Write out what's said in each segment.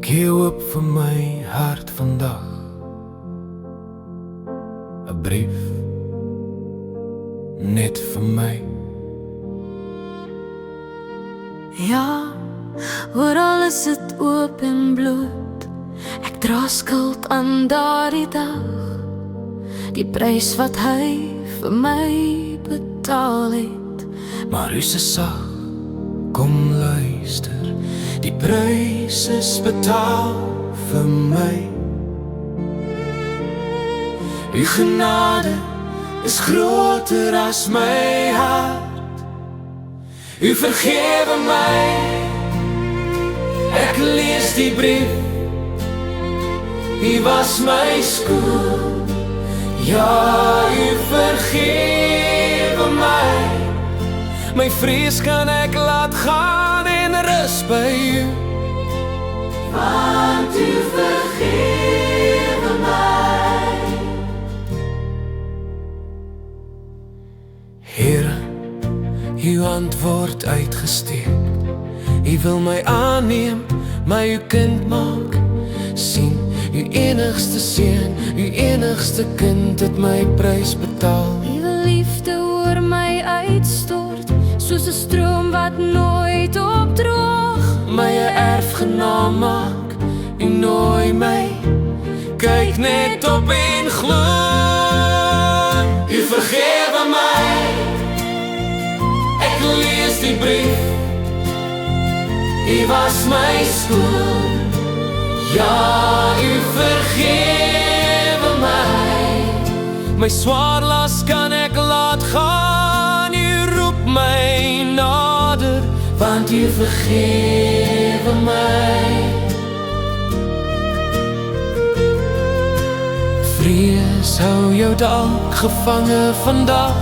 gee oop vir my hart vandag, 'n brief net vir my. Ja, oral is dit oop en bloot. Ek dra skuld aan daardie dag, die prys wat hy vir my betaal het. Maar u se sag, kom luister, die prys is betaal vir my. U genade is groter as my hart. U vergewe my, ek lees die brief. U was my skuld, ja, u vergewe my. My vrees kan ek laat gaan en rus by u, Want u vergewe my. Here, uw antwoord uitgesteek. U wil my aanneem, my uw kind maak. Sien, uw enigste seun, uw enigste kind het my prys betaal. Uw liefde oor my uitstort, soos 'n stroom wat nooit opdroog. My 'n erfgenaam maak, u nooi my, kyk net op en glo. U vergewe my, ek lees die brief. U was my skuld, ja, u vergewe my. My swaar las kan ek laat gaan, u roep my nader, want u vergewe my. Vrees hou jou dalk gevange vandag,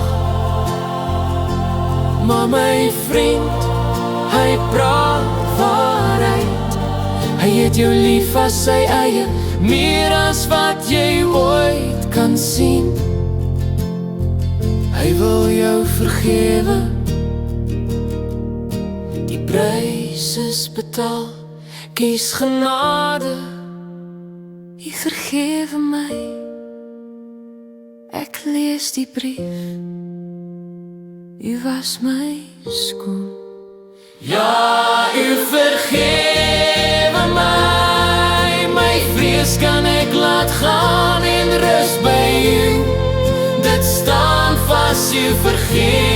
maar my vriend, hy praat waarheid. Hy het jou lief as sy eie, meer as wat jy ooit kan sien. Hy wil jou vergewe, die prys is betaal. Kies genade, U vergewe my. Ek lees die brief. U was my skuld. ja, u vergewe my. My vrees kan ek laat gaan en rus by u. Dit staan vas, u vergewe